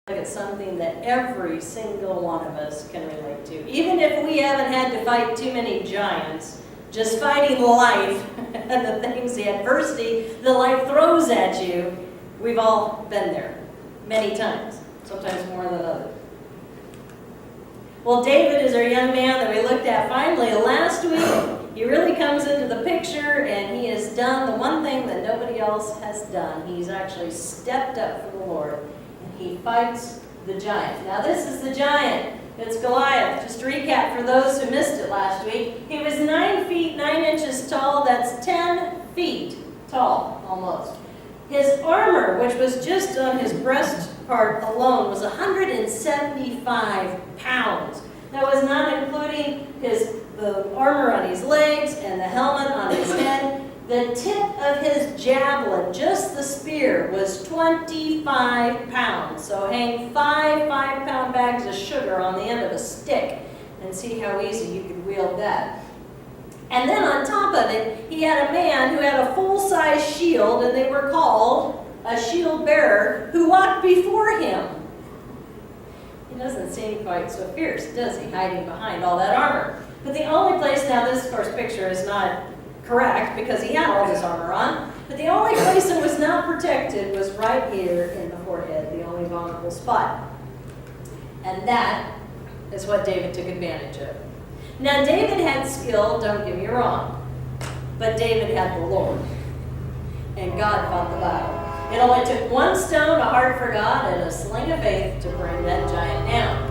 It's something that every single one of us can relate to. Even if we haven't had to fight too many giants, just fighting life and the things, the adversity that life throws at you, we've all been there many times, sometimes more than others. Well, David is our young man that we looked at finally last week. He really comes into the picture, and he has done the one thing that nobody else has done. He's actually stepped up for the Lord. He fights the giant. Now this is the giant. It's Goliath. Just to recap for those who missed it last week, he was 9 feet 9 inches tall. That's 10 feet tall, almost. His armor, which was just on his breast part alone, was 175 pounds. That was not including the armor on his legs and the helmet on his head. The tip of his javelin, just the spear, was 25 pounds. So hang 5-pound bags of sugar on the end of a stick and see how easy you could wield that. And then on top of it, he had a man who had a full-size shield, and they were called a shield bearer, who walked before him. He doesn't seem quite so fierce, does he, hiding behind all that armor? But the only place, now this, of course, picture is not correct, because he had all his armor on, but the only place that was not protected was right here in the forehead, the only vulnerable spot. And that is what David took advantage of. Now, David had skill, don't get me wrong, but David had the Lord, and God fought the battle. It only took one stone, a heart for God, and a sling of faith to bring that giant down.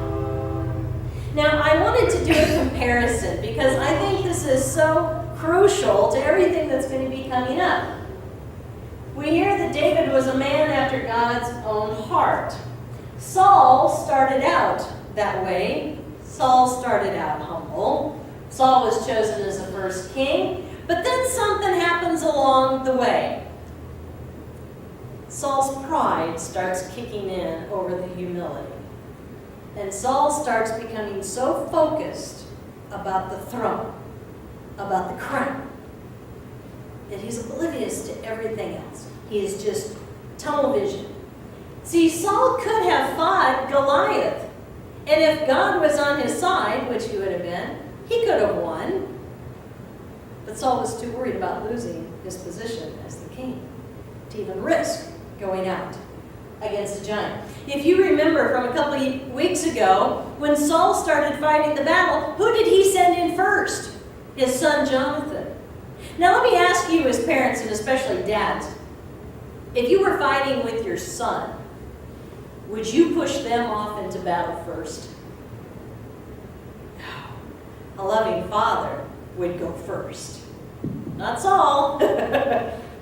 Now, I wanted to do a comparison, because I think this is so crucial to everything that's going to be coming up. We hear that David was a man after God's own heart. Saul started out that way. Saul started out humble. Saul was chosen as the first king, but then something happens along the way. Saul's pride starts kicking in over the humility. And Saul starts becoming so focused about the throne, about the crown, that he's oblivious to everything else. He is just tunnel vision. See, Saul could have fought Goliath, and if God was on his side, which he would have been, he could have won. But Saul was too worried about losing his position as the king to even risk going out against the giant. If you remember from a couple of weeks ago, when Saul started fighting the battle, who did he send in first? His son Jonathan. Now let me ask you as parents, and especially dads, if you were fighting with your son, would you push them off into battle first? No. A loving father would go first. Not Saul.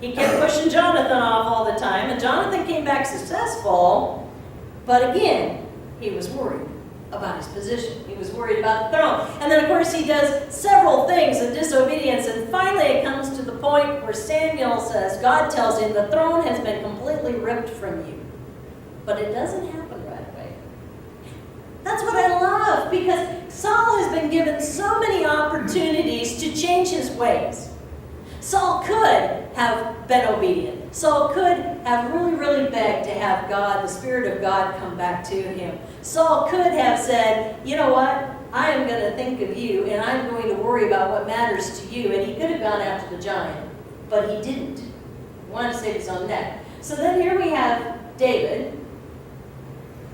He kept pushing Jonathan off all the time, and Jonathan came back successful, but again, he was worried about his position. He was worried about the throne. And then, of course, he does several things of disobedience, and finally it comes to the point where Samuel says, God tells him, the throne has been completely ripped from you. But it doesn't happen right away. That's what I love, because Saul has been given so many opportunities to change his ways. Saul could have been obedient. Saul could have really begged to have God, the Spirit of God, come back to him. Saul could have said, you know what? I am going to think of you, and I'm going to worry about what matters to you. And he could have gone after the giant, but he didn't. He wanted to save his own neck. So then here we have David.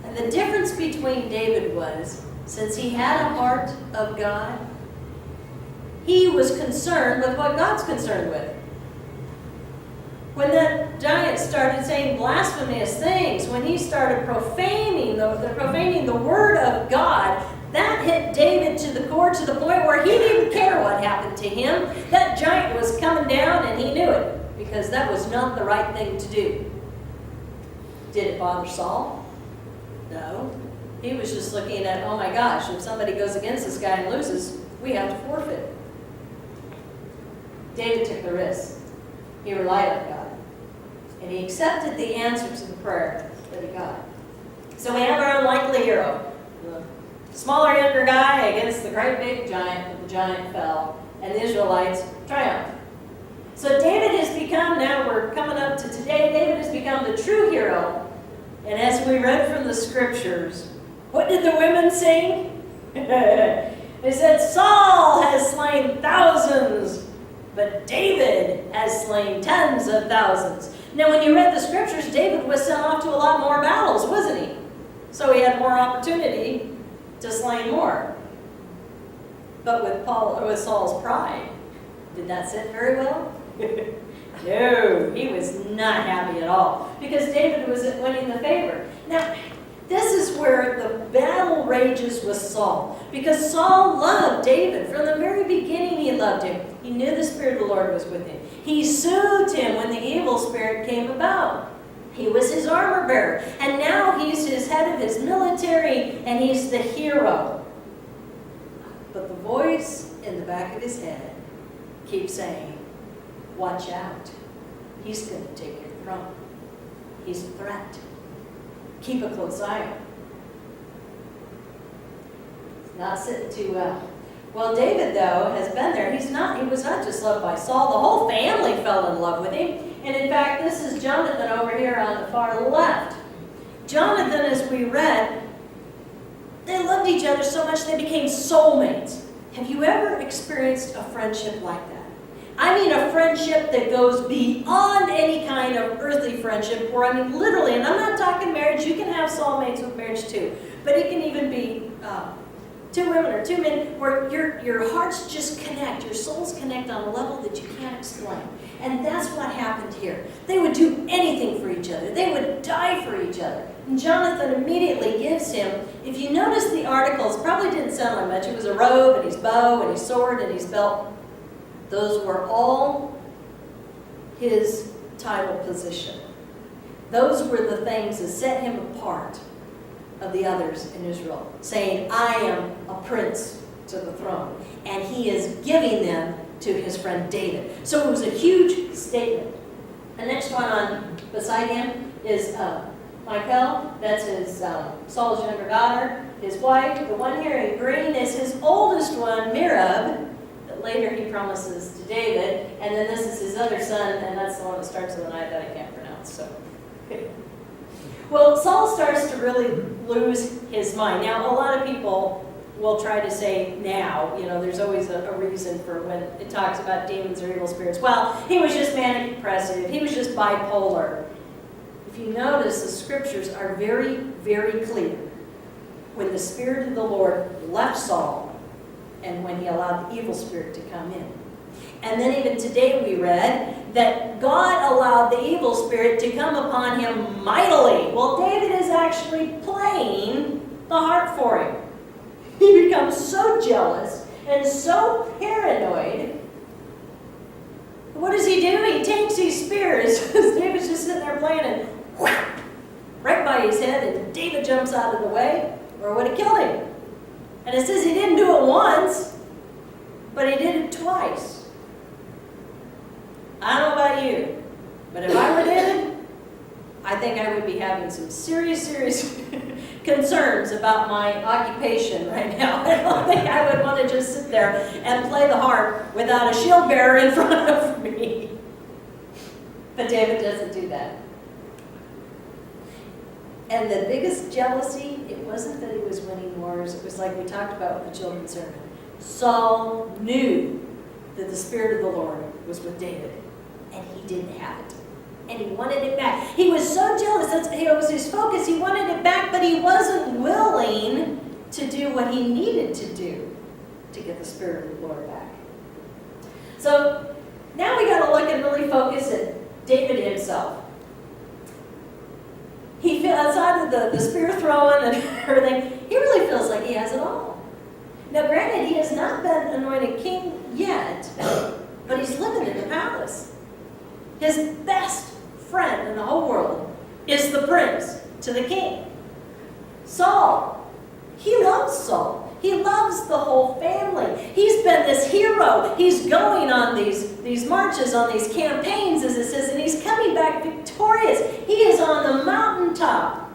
And the difference between David was, since he had a heart of God, he was concerned with what God's concerned with. When that giant started saying blasphemous things, when he started profaning the word of God, that hit David to the core, to the point where he didn't care what happened to him. That giant was coming down, and he knew it, because that was not the right thing to do. Did it bother Saul? No. He was just looking at, oh my gosh, if somebody goes against this guy and loses, we have to forfeit. David took the risk. He relied on God. And he accepted the answer to the prayer that he got. So we have our unlikely hero. The smaller, younger guy against the great big giant, but the giant fell. And the Israelites triumphed. So David has become, now we're coming up to today, David has become the true hero And as we read from the scriptures, what did the women sing? They said, Saul has slain thousands, but David has slain tens of thousands. Now, when you read the scriptures, David was sent off to a lot more battles, wasn't he? So he had more opportunity to slay more. But with Saul's pride, did that sit very well? No, he was not happy at all, because David was winning the favor. Now, this is where the battle rages with Saul, because Saul loved David. From the very beginning, he loved him. He knew the Spirit of the Lord was with him. He soothed him when the evil spirit came about. He was his armor bearer, and now he's his head of his military, and he's the hero. But the voice in the back of his head keeps saying, watch out. He's going to take your throne. He's a threat. Keep a close eye on him. It's not sitting too well. Well, David, though, has been there. He was not just loved by Saul. The whole family fell in love with him. And in fact, this is Jonathan over here on the far left. Jonathan, as we read, they loved each other so much they became soulmates. Have you ever experienced a friendship like that? I mean a friendship that goes beyond any kind of earthly friendship, or I mean literally, and I'm not talking marriage, you can have soulmates with marriage too, but it can even be two women or two men where your hearts just connect, your souls connect on a level that you can't explain. And that's what happened here. They would do anything for each other. They would die for each other. And Jonathan immediately gives him, if you notice the articles, probably didn't sound like much. It was a robe and his bow and his sword and his belt. Those were all his title position. Those were the things that set him apart of the others in Israel, saying, I am a prince to the throne. And he is giving them to his friend David. So it was a huge statement. The next one on beside him is Michal. That's his Saul's younger daughter. His wife, the one here in green, is his oldest one, Merab. Later he promises to David, and then this is his other son, and that's the one that starts with an I that I can't pronounce. So, well, Saul starts to really lose his mind. Now, a lot of people will try to say now, there's always a reason for when it talks about demons or evil spirits. Well, he was just manic depressive. He was just bipolar. If you notice, the scriptures are very, very clear. When the Spirit of the Lord left Saul, and when he allowed the evil spirit to come in. And then even today we read that God allowed the evil spirit to come upon him mightily. Well, David is actually playing the harp for him. He becomes so jealous and so paranoid. What does he do? He takes these spears. David's just sitting there playing and whack, right by his head, and David jumps out of the way, or would have killed him. And it says he didn't do it once, but he did it twice. I don't know about you, but if I were David, I think I would be having some serious concerns about my occupation right now. I don't think I would want to just sit there and play the harp without a shield bearer in front of me. But David doesn't do that. And the biggest jealousy, it wasn't that he was winning wars. It was like we talked about with the children's sermon. Saul knew that the Spirit of the Lord was with David, and he didn't have it. And he wanted it back. He was so jealous. It was his focus. He wanted it back, but he wasn't willing to do what he needed to do to get the Spirit of the Lord back. So now we got to look and really focus at David himself. He feels, outside of the spear throwing and everything, he really feels like he has it all. Now, granted, he has not been anointed king yet, but he's living in the palace. His best friend in the whole world is the prince to the king. Saul, he loves Saul. He loves the whole family. He's been this hero. He's going on these marches, on these campaigns, as it says, and he's coming back victorious. He is on the mountaintop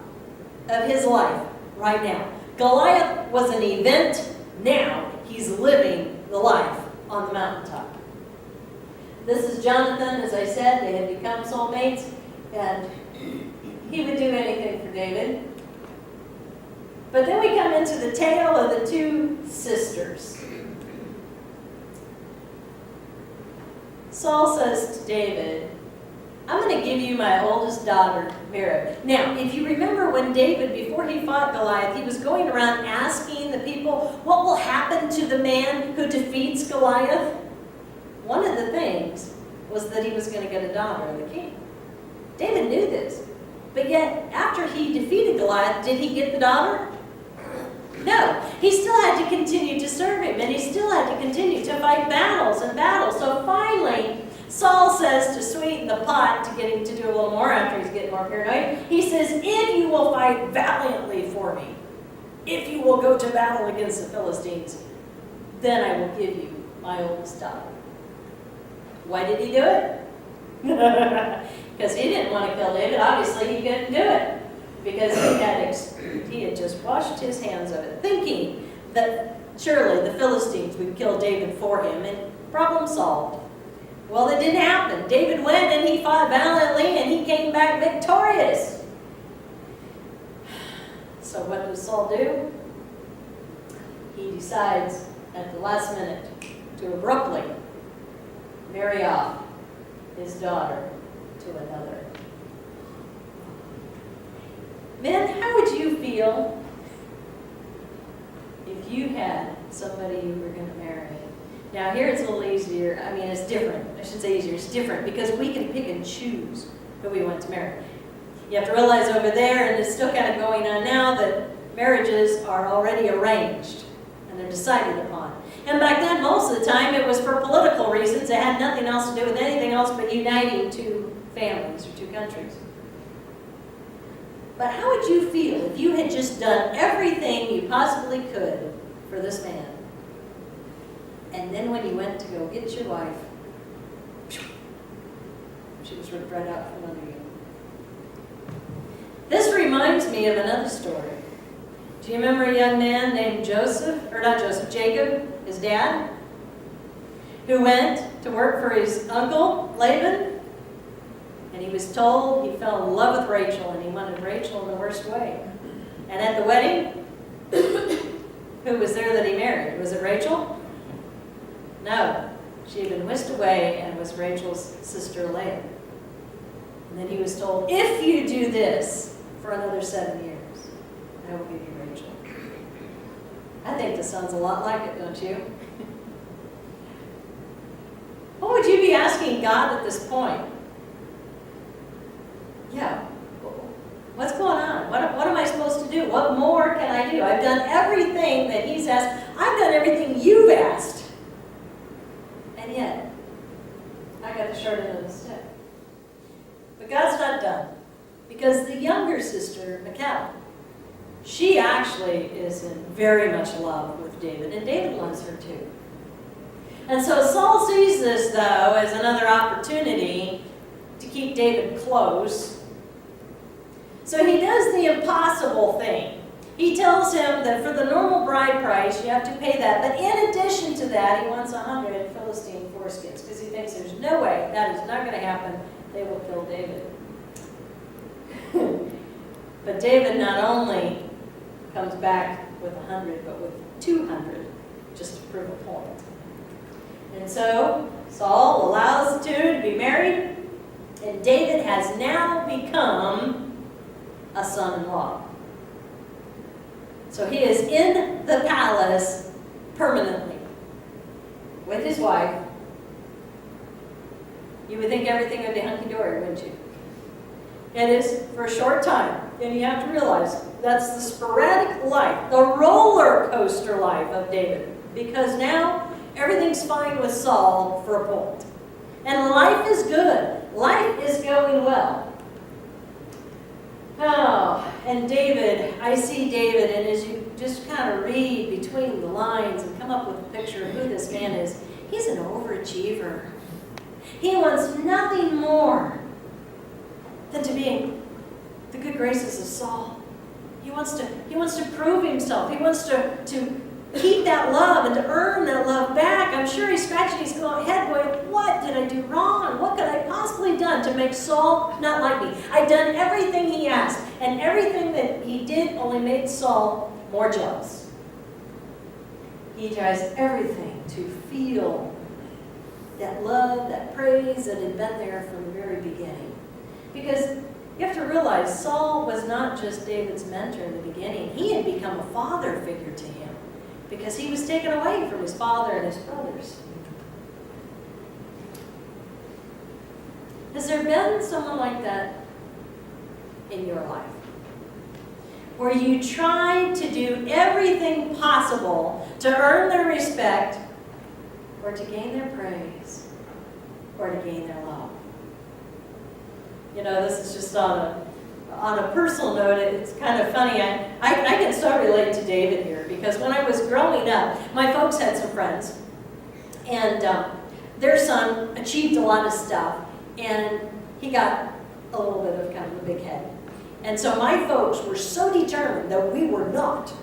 of his life right now. Goliath was an event. Now he's living the life on the mountaintop. This is Jonathan. As I said, they had become soulmates, and he would do anything for David. But then we come into the tale of the two sisters. Saul says to David, I'm going to give you my oldest daughter, Merab. Now, if you remember when David, before he fought Goliath, he was going around asking the people, what will happen to the man who defeats Goliath? One of the things was that he was going to get a daughter of the king. David knew this. But yet, after he defeated Goliath, did he get the daughter? No. He still had to continue to serve him, and he still had to continue to fight battles and battles. So finally, Saul says, to sweeten the pot, to get him to do a little more after he's getting more paranoid, he says, if you will fight valiantly for me, if you will go to battle against the Philistines, then I will give you my oldest daughter. Why did he do it? Because he didn't want to kill David. Obviously, he couldn't do it. Because he had just washed his hands of it, thinking that surely the Philistines would kill David for him, and problem solved. Well, it didn't happen. David went and he fought valiantly, and he came back victorious. So what does Saul do? He decides at the last minute to abruptly marry off his daughter to another. Men, how would you feel if you had somebody you were going to marry? Now here it's a little easier. I mean, it's different. I should say easier. It's different because we can pick and choose who we want to marry. You have to realize over there, and it's still kind of going on now, that marriages are already arranged and they're decided upon. And back then, most of the time, it was for political reasons. It had nothing else to do with anything else but uniting two families or two countries. But how would you feel if you had just done everything you possibly could for this man? And then when you went to go get your wife, she was ripped right out from under you. This reminds me of another story. Do you remember a young man named Jacob, his dad, who went to work for his uncle, Laban? And he was told he fell in love with Rachel, and he wanted Rachel in the worst way. And at the wedding, who was there that he married? Was it Rachel? No. She had been whisked away and was Rachel's sister Leah. And then he was told, if you do this for another 7 years, I will give you Rachel. I think this sounds a lot like it, don't you? What would you be asking God at this point? Yeah, what's going on? What am I supposed to do? What more can I do? I've done everything that he's asked. I've done everything you've asked. And yet, I got the short end of the stick. But God's not done. Because the younger sister, Michal, she actually is in very much love with David. And David loves her too. And so Saul sees this, though, as another opportunity to keep David close. So he does the impossible thing. He tells him that for the normal bride price, you have to pay that. But in addition to that, he wants 100 Philistine foreskins because he thinks there's no way that is not going to happen. They will kill David. But David not only comes back with 100, but with 200, just to prove a point. And so Saul allows the two to be married, and David has now become a son-in-law. So he is in the palace permanently with his wife. You would think everything would be hunky-dory, wouldn't you? It is for a short time. And you have to realize that's the sporadic life, the roller coaster life of David. Because now everything's fine with Saul for a point. And life is good. Life is going well. Oh, and David, I see David, and as you just kind of read between the lines and come up with a picture of who this man is, he's an overachiever. He wants nothing more than to be in the good graces of Saul. He wants to prove himself. He wants to keep that love and to earn that love back. I'm sure he's scratching his head going, what did I do wrong? What could I possibly have done to make Saul not like me? I'd done everything he asked, and everything that he did only made Saul more jealous. He tries everything to feel that love, that praise that had been there from the very beginning. Because you have to realize Saul was not just David's mentor in the beginning. He had become a father figure to him because he was taken away from his father and his brothers. Has there been someone like that in your life? Where you tried to do everything possible to earn their respect or to gain their praise or to gain their love? You know, this is just on a personal note. It's kind of funny. I can start relating to David here because when I was growing up, my folks had some friends, and their son achieved a lot of stuff, and he got a little bit of kind of a big head. And so my folks were so determined that we were not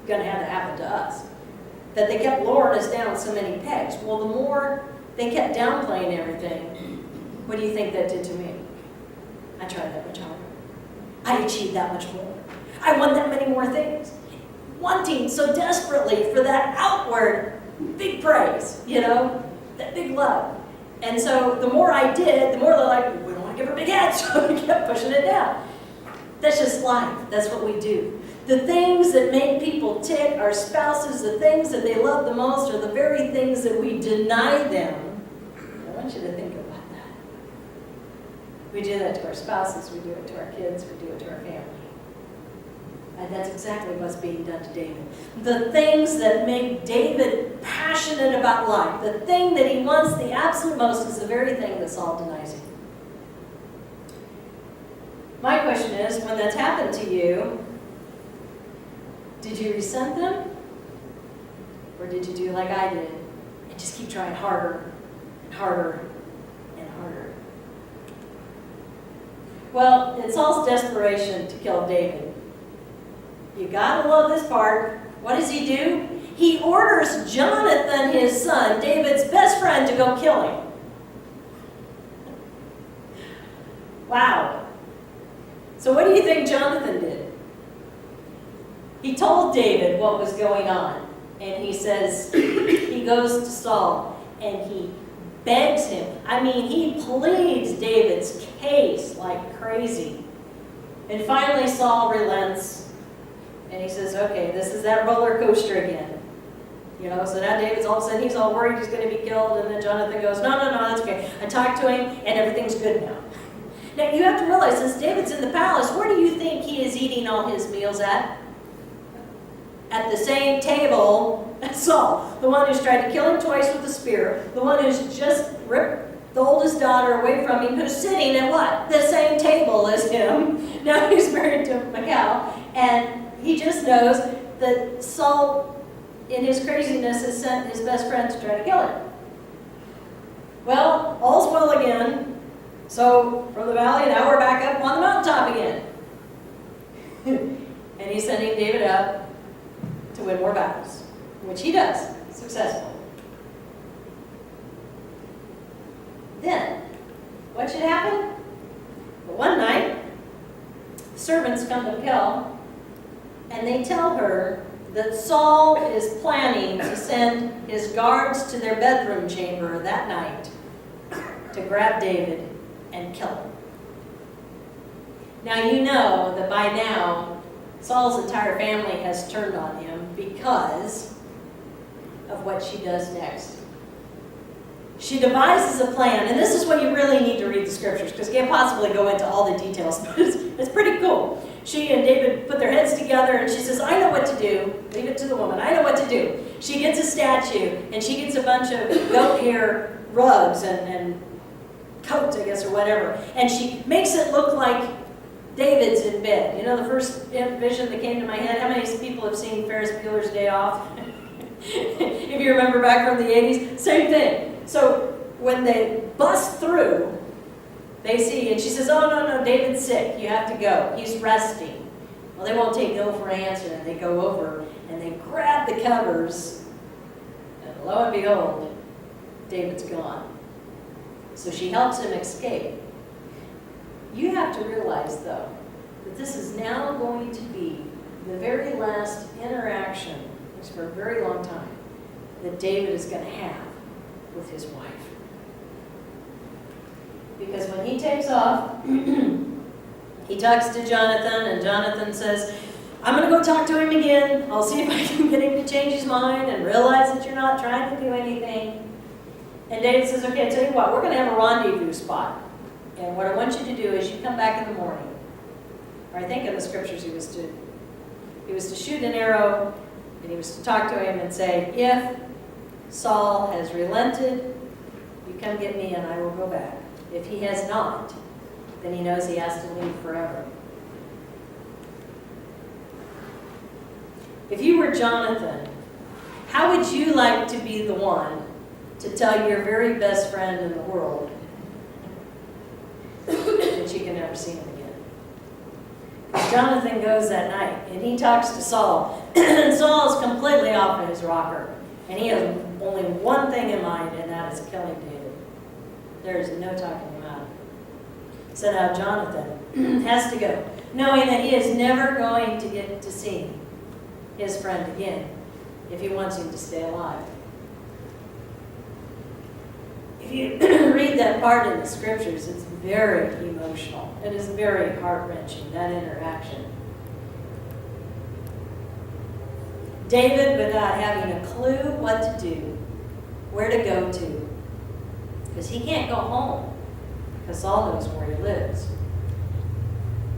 going to have that happen to us, that they kept lowering us down so many pegs. Well, the more they kept downplaying everything, what do you think that did to me? I tried that much harder. I achieved that much more. I won that many more things. Wanting so desperately for that outward big praise, you know, that big love. And so the more I did, the more they're like, we don't want to give her big head, so we kept pushing it down. That's just life. That's what we do. The things that make people tick, our spouses, the things that they love the most are the very things that we deny them. I want you to think about that. We do that to our spouses, we do it to our kids, we do it to our family. And that's exactly what's being done to David. The things that make David passionate about life, the thing that he wants the absolute most is the very thing that Saul denies him. My question is, when that's happened to you, did you resent them? Or did you do like I did and just keep trying harder and harder and harder? Well, in Saul's desperation to kill David, you gotta love this part. What does he do? He orders Jonathan, his son, David's best friend, to go kill him. Wow. So what do you think Jonathan did? He told David what was going on. And he says, he goes to Saul and he begs him. I mean, he pleads David's case like crazy. And finally Saul relents. And he says, okay, this is that roller coaster again. You know, so now David's all of a sudden, he's all worried he's going to be killed. And then Jonathan goes, no, that's okay. I talked to him and everything's good now. Now, you have to realize, since David's in the palace, where do you think he is eating all his meals at? At the same table as Saul, the one who's tried to kill him twice with a spear, the one who's just ripped the oldest daughter away from him, who's sitting at what? The same table as him. Now he's married to Michal, and he just knows that Saul, in his craziness, has sent his best friend to try to kill him. Well, all's well again. So, from the valley, now we're back up on the mountaintop again. And he's sending David up to win more battles, which he does successfully. Then, what should happen? Well, one night, servants come to Michal, and they tell her that Saul is planning to send his guards to their bedroom chamber that night to grab David and kill him. Now you know that by now, Saul's entire family has turned on him because of what she does next. She devises a plan, and this is what you really need to read the scriptures, because you can't possibly go into all the details, but it's pretty cool. She and David put their heads together, and she says, I know what to do. Leave it to the woman. I know what to do. She gets a statue, and she gets a bunch of goat hair rugs and coats, I guess, or whatever, and she makes it look like David's in bed. You know, the first vision that came to my head, how many people have seen Ferris Bueller's Day Off? If you remember back from the 80s, same thing. So when they bust through, they see, and she says, oh, no, David's sick. You have to go. He's resting. Well, they won't take no for an answer, and they go over and they grab the covers, and lo and behold, David's gone. So she helps him escape. You have to realize, though, that this is now going to be the very last interaction, at least for a very long time, that David is going to have with his wife. Because when he takes off, he talks to Jonathan, and Jonathan says, I'm going to go talk to him again. I'll see if I can get him to change his mind and realize that you're not trying to do anything. And David says, okay, I'll tell you what, we're going to have a rendezvous spot. And what I want you to do is you come back in the morning. Or I think in the scriptures he was to shoot an arrow, and he was to talk to him and say, if Saul has relented, you come get me and I will go back. If he has not, then he knows he has to leave forever. If you were Jonathan, how would you like to be the one to tell your very best friend in the world that you can never see him again? Jonathan goes that night and he talks to Saul, and Saul is completely off of his rocker, and he has only one thing in mind, and that is killing David. There is no talking him out. So now Jonathan has to go, knowing that he is never going to get to see his friend again if he wants him to stay alive. If you read that part in the scriptures, it's very emotional. It is very heart-wrenching, that interaction. David, without having a clue what to do, where to go to, because he can't go home, because Saul knows where he lives.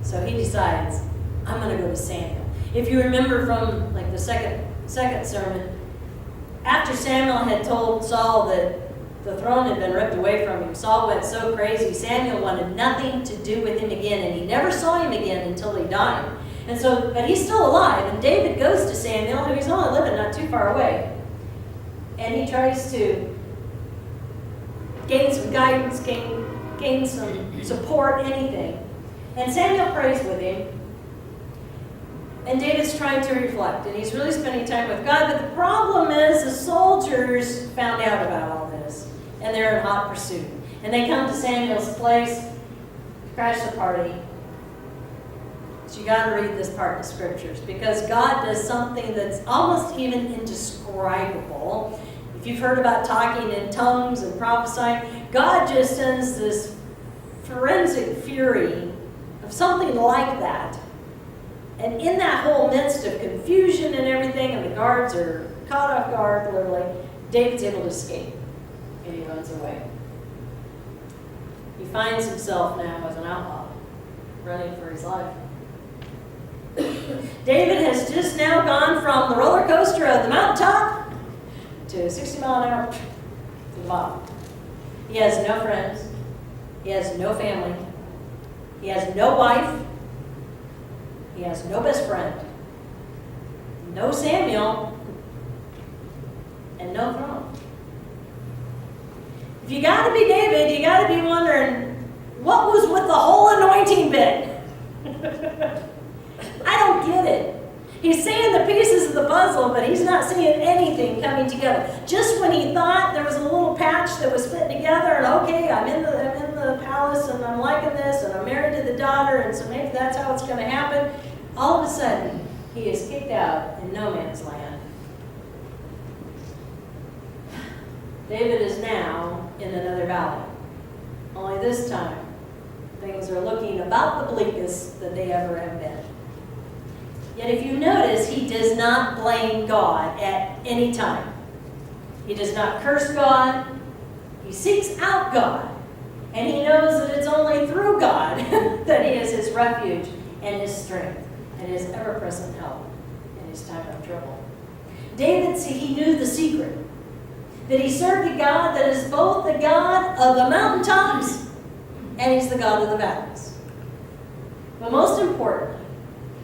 So he decides, I'm going to go to Samuel. If you remember from like the second sermon, after Samuel had told Saul that the throne had been ripped away from him, Saul went so crazy, Samuel wanted nothing to do with him again, and he never saw him again until he died. And so, but he's still alive, and David goes to Samuel, who he's only living not too far away. And he tries to gain some guidance, gain some support, anything. And Samuel prays with him. And David's trying to reflect, and he's really spending time with God. But the problem is the soldiers found out about all this, and they're in hot pursuit. And they come to Samuel's place, crash the party. So you got to read this part of the scriptures, because God does something that's almost even indescribable. If you've heard about talking in tongues and prophesying, God just sends this forensic fury of something like that. And in that whole midst of confusion and everything, and the guards are caught off guard, literally, David's able to escape, and he runs away. He finds himself now as an outlaw, running for his life. David has just now gone from the roller coaster of the mountaintop to 60 mile an hour to the bottom. He has no friends. He has no family. He has no wife. He has no best friend, no Samuel, and no throne. If you got to be David, you got to be wondering, what was with the whole anointing bit? I don't get it. He's seeing the pieces of the puzzle, but he's not seeing anything coming together. Just when he thought there was a little patch that was fitting together, and okay, I'm in the palace, and I'm liking this, and I'm married to the daughter, and so maybe that's how it's going to happen. All of a sudden, he is kicked out in no man's land. David is now in another valley. Only this time, things are looking about the bleakest that they ever have been. Yet if you notice, he does not blame God at any time. He does not curse God. He seeks out God. And he knows that it's only through God that he is his refuge and his strength and his ever-present help in his time of trouble. David, see, he knew the secret. That he served a God that is both the God of the mountaintops and he's the God of the valleys. But most importantly,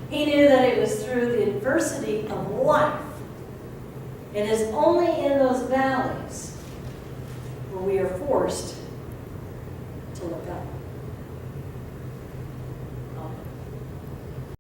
he knew that it was through the adversity of life. It is only in those valleys where we are forced to look up.